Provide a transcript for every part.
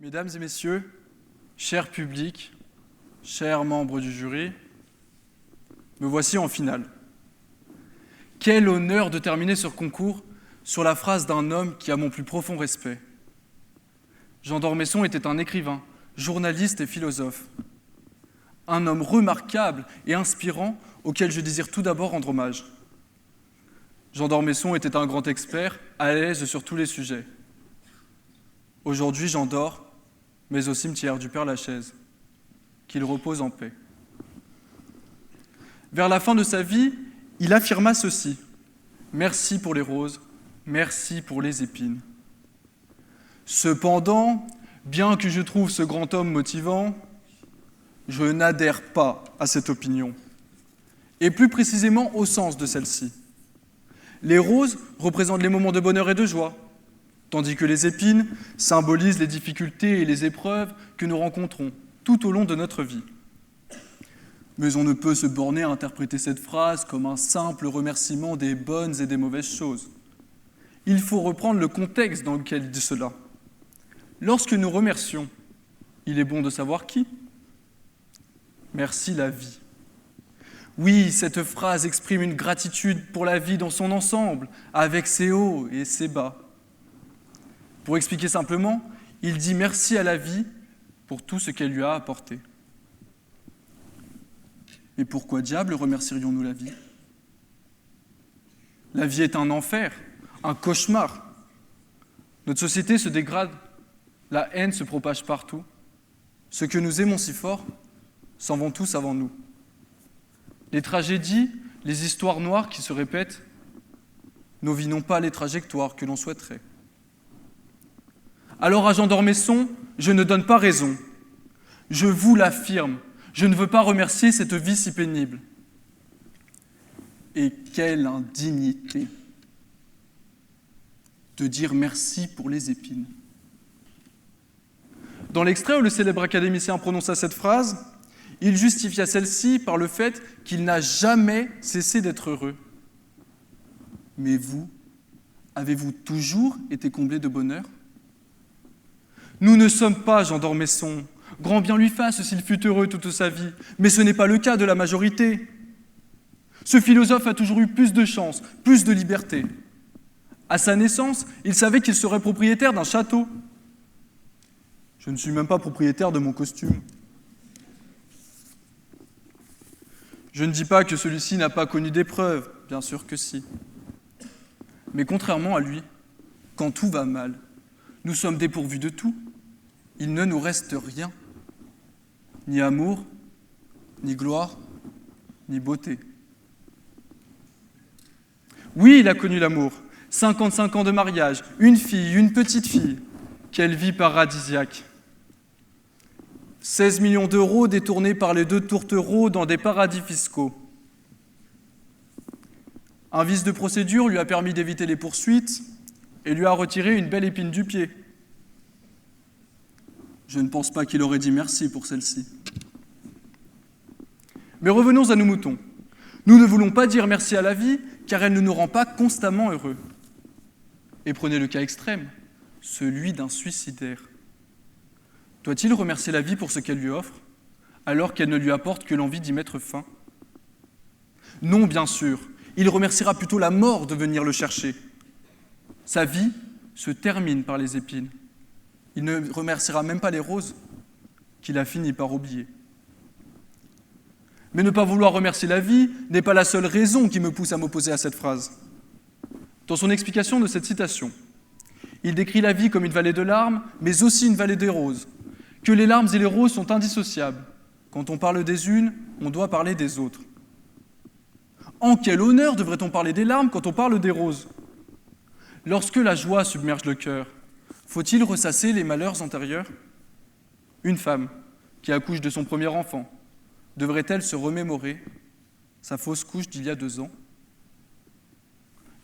Mesdames et messieurs, cher public, chers membres du jury, me voici en finale. Quel honneur de terminer ce concours sur la phrase d'un homme qui a mon plus profond respect. Jean d'Ormesson était un écrivain, journaliste et philosophe. Un homme remarquable et inspirant auquel je désire tout d'abord rendre hommage. Jean d'Ormesson était un grand expert, à l'aise sur tous les sujets. Aujourd'hui, Jean dort, mais au cimetière du Père-Lachaise. Qu'il repose en paix. Vers la fin de sa vie, il affirma ceci : « Merci pour les roses, merci pour les épines. » Cependant, bien que je trouve ce grand homme motivant, je n'adhère pas à cette opinion, et plus précisément au sens de celle-ci. Les roses représentent les moments de bonheur et de joie, tandis que les épines symbolisent les difficultés et les épreuves que nous rencontrons tout au long de notre vie. Mais on ne peut se borner à interpréter cette phrase comme un simple remerciement des bonnes et des mauvaises choses. Il faut reprendre le contexte dans lequel il dit cela. Lorsque nous remercions, il est bon de savoir qui. Merci la vie. Oui, cette phrase exprime une gratitude pour la vie dans son ensemble, avec ses hauts et ses bas. Pour expliquer simplement, il dit merci à la vie pour tout ce qu'elle lui a apporté. Et pourquoi diable remercierions-nous la vie ? La vie est un enfer, un cauchemar. Notre société se dégrade, la haine se propage partout. Ceux que nous aimons si fort s'en vont tous avant nous. Les tragédies, les histoires noires qui se répètent, nos vies n'ont pas les trajectoires que l'on souhaiterait. Alors à Jean d'Ormesson, je ne donne pas raison. Je vous l'affirme, je ne veux pas remercier cette vie si pénible. Et quelle indignité de dire merci pour les épines. Dans l'extrait où le célèbre académicien prononça cette phrase, il justifia celle-ci par le fait qu'il n'a jamais cessé d'être heureux. Mais vous, avez-vous toujours été comblé de bonheur ? Nous ne sommes pas Jean d'Ormesson, grand bien lui fasse s'il fut heureux toute sa vie, mais ce n'est pas le cas de la majorité. Ce philosophe a toujours eu plus de chance, plus de liberté. À sa naissance, il savait qu'il serait propriétaire d'un château. Je ne suis même pas propriétaire de mon costume. Je ne dis pas que celui-ci n'a pas connu d'épreuves, bien sûr que si. Mais contrairement à lui, quand tout va mal, nous sommes dépourvus de tout. Il ne nous reste rien. Ni amour, ni gloire, ni beauté. Oui, il a connu l'amour. 55 ans de mariage, une fille, une petite fille. Quelle vie paradisiaque. 16 millions d'euros détournés par les deux tourtereaux dans des paradis fiscaux. Un vice de procédure lui a permis d'éviter les poursuites et lui a retiré une belle épine du pied. Je ne pense pas qu'il aurait dit merci pour celle-ci. Mais revenons à nos moutons. Nous ne voulons pas dire merci à la vie, car elle ne nous rend pas constamment heureux. Et prenez le cas extrême, celui d'un suicidaire. Doit-il remercier la vie pour ce qu'elle lui offre, alors qu'elle ne lui apporte que l'envie d'y mettre fin ? Non, bien sûr, il remerciera plutôt la mort de venir le chercher. Sa vie se termine par les épines. Il ne remerciera même pas les roses, qu'il a fini par oublier. Mais ne pas vouloir remercier la vie n'est pas la seule raison qui me pousse à m'opposer à cette phrase. Dans son explication de cette citation, il décrit la vie comme une vallée de larmes, mais aussi une vallée des roses, que les larmes et les roses sont indissociables. Quand on parle des unes, on doit parler des autres. En quel honneur devrait-on parler des larmes quand on parle des roses ? Lorsque la joie submerge le cœur, faut-il ressasser les malheurs antérieurs ? Une femme qui accouche de son premier enfant, devrait-elle se remémorer sa fausse couche d'il y a 2 ans ?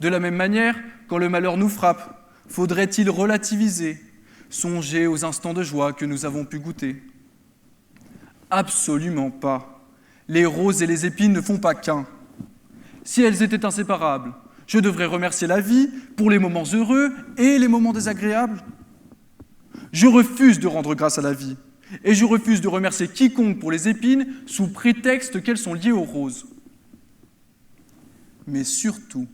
De la même manière, quand le malheur nous frappe, faudrait-il relativiser, songer aux instants de joie que nous avons pu goûter ? Absolument pas. Les roses et les épines ne font pas qu'un. Si elles étaient inséparables, je devrais remercier la vie pour les moments heureux et les moments désagréables. Je refuse de rendre grâce à la vie. Et je refuse de remercier quiconque pour les épines sous prétexte qu'elles sont liées aux roses. Mais surtout,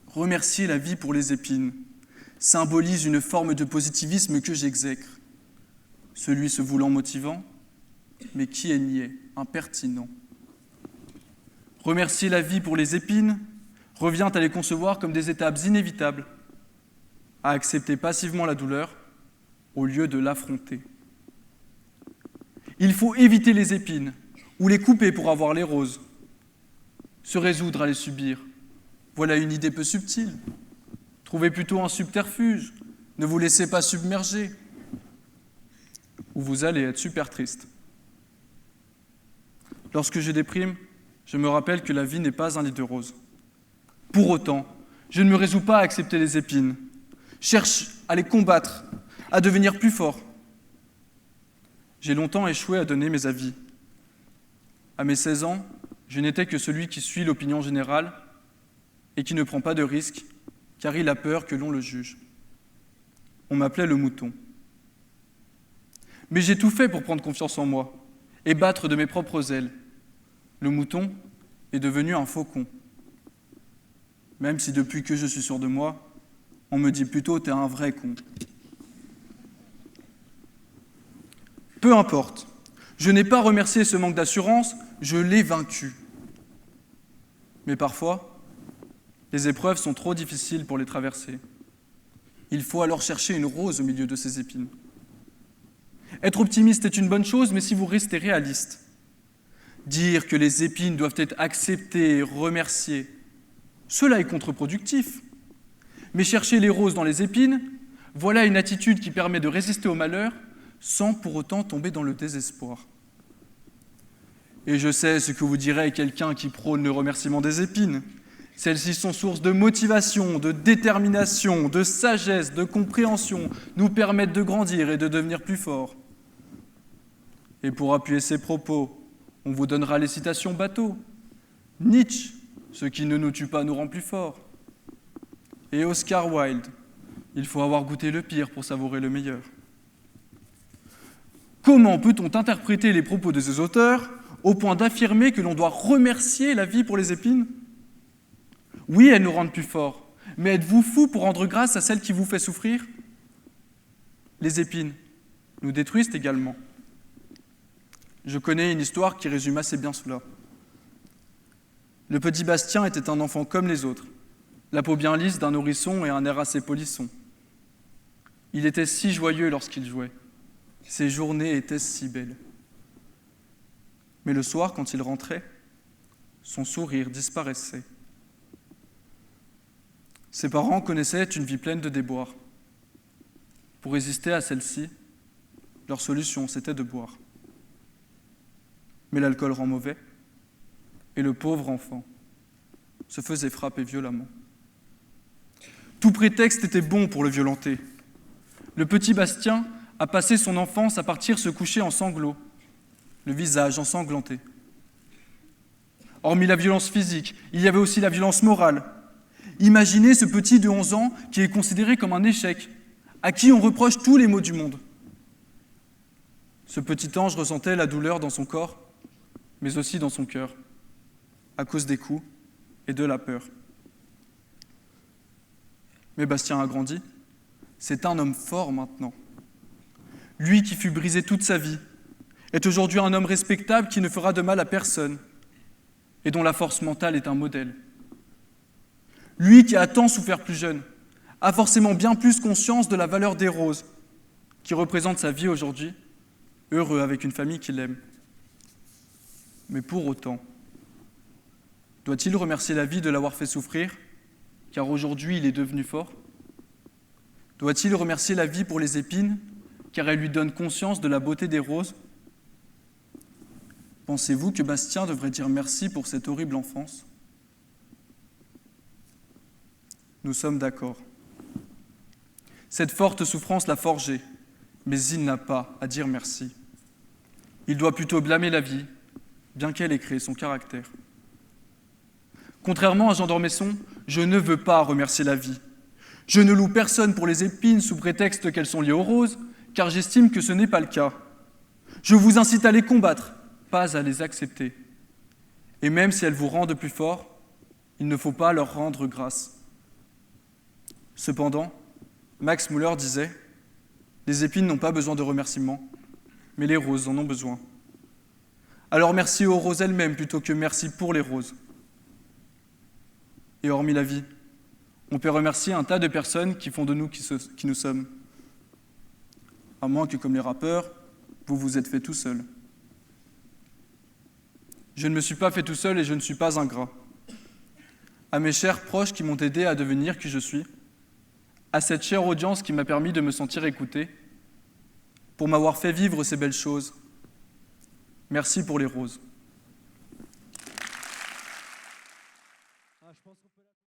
remercier la vie pour les épines symbolise une forme de positivisme que j'exècre. Celui se voulant motivant, mais qui est niais, impertinent. Remercier la vie pour les épines revient à les concevoir comme des étapes inévitables, à accepter passivement la douleur au lieu de l'affronter. Il faut éviter les épines ou les couper pour avoir les roses. Se résoudre à les subir, voilà une idée peu subtile. Trouvez plutôt un subterfuge, ne vous laissez pas submerger, ou vous allez être super triste. Lorsque je déprime, je me rappelle que la vie n'est pas un lit de roses. Pour autant, je ne me résous pas à accepter les épines, cherche à les combattre, à devenir plus fort. J'ai longtemps échoué à donner mes avis. À mes 16 ans, je n'étais que celui qui suit l'opinion générale et qui ne prend pas de risques, car il a peur que l'on le juge. On m'appelait le mouton. Mais j'ai tout fait pour prendre confiance en moi et battre de mes propres ailes. Le mouton est devenu un faucon. Même si depuis que je suis sûr de moi, on me dit plutôt « t'es un vrai con ». Peu importe, je n'ai pas remercié ce manque d'assurance, je l'ai vaincu. Mais parfois, les épreuves sont trop difficiles pour les traverser. Il faut alors chercher une rose au milieu de ces épines. Être optimiste est une bonne chose, mais si vous restez réaliste, dire que les épines doivent être acceptées et remerciées, cela est contre-productif. Mais chercher les roses dans les épines, voilà une attitude qui permet de résister au malheur sans pour autant tomber dans le désespoir. Et je sais ce que vous dirait quelqu'un qui prône le remerciement des épines. Celles-ci sont source de motivation, de détermination, de sagesse, de compréhension, nous permettent de grandir et de devenir plus forts. Et pour appuyer ces propos, on vous donnera les citations bateau. Nietzsche, ce qui ne nous tue pas nous rend plus forts. Et Oscar Wilde, il faut avoir goûté le pire pour savourer le meilleur. Comment peut-on interpréter les propos de ces auteurs au point d'affirmer que l'on doit remercier la vie pour les épines ? Oui, elles nous rendent plus forts, mais êtes-vous fous pour rendre grâce à celle qui vous fait souffrir ? Les épines nous détruisent également. Je connais une histoire qui résume assez bien cela. Le petit Bastien était un enfant comme les autres, la peau bien lisse d'un nourrisson et un air assez polisson. Il était si joyeux lorsqu'il jouait. Ses journées étaient si belles. Mais le soir, quand il rentrait, son sourire disparaissait. Ses parents connaissaient une vie pleine de déboires. Pour résister à celle-ci, leur solution, c'était de boire. Mais l'alcool rend mauvais, et le pauvre enfant se faisait frapper violemment. Tout prétexte était bon pour le violenter. Le petit Bastien a passé son enfance à partir se coucher en sanglots, le visage ensanglanté. Hormis la violence physique, il y avait aussi la violence morale. Imaginez ce petit de 11 ans qui est considéré comme un échec, à qui on reproche tous les maux du monde. Ce petit ange ressentait la douleur dans son corps, mais aussi dans son cœur, à cause des coups et de la peur. Mais Bastien a grandi. C'est un homme fort maintenant. Lui qui fut brisé toute sa vie est aujourd'hui un homme respectable qui ne fera de mal à personne et dont la force mentale est un modèle. Lui qui a tant souffert plus jeune a forcément bien plus conscience de la valeur des roses qui représentent sa vie aujourd'hui, heureux avec une famille qu'il aime. Mais pour autant, doit-il remercier la vie de l'avoir fait souffrir, car aujourd'hui il est devenu fort ? Doit-il remercier la vie pour les épines, car elle lui donne conscience de la beauté des roses ? Pensez-vous que Bastien devrait dire merci pour cette horrible enfance ? Nous sommes d'accord. Cette forte souffrance l'a forgé, mais il n'a pas à dire merci. Il doit plutôt blâmer la vie, bien qu'elle ait créé son caractère. Contrairement à Jean d'Ormesson, je ne veux pas remercier la vie. Je ne loue personne pour les épines sous prétexte qu'elles sont liées aux roses, car j'estime que ce n'est pas le cas. Je vous incite à les combattre, pas à les accepter. Et même si elles vous rendent plus fort, il ne faut pas leur rendre grâce. Cependant, Max Muller disait « Les épines n'ont pas besoin de remerciements, mais les roses en ont besoin. » Alors merci aux roses elles-mêmes plutôt que merci pour les roses. Et hormis la vie, on peut remercier un tas de personnes qui font de nous qui nous sommes. À moins que, comme les rappeurs, vous vous êtes fait tout seul. Je ne me suis pas fait tout seul et je ne suis pas ingrat. À mes chers proches qui m'ont aidé à devenir qui je suis, à cette chère audience qui m'a permis de me sentir écouté, pour m'avoir fait vivre ces belles choses, merci pour les roses.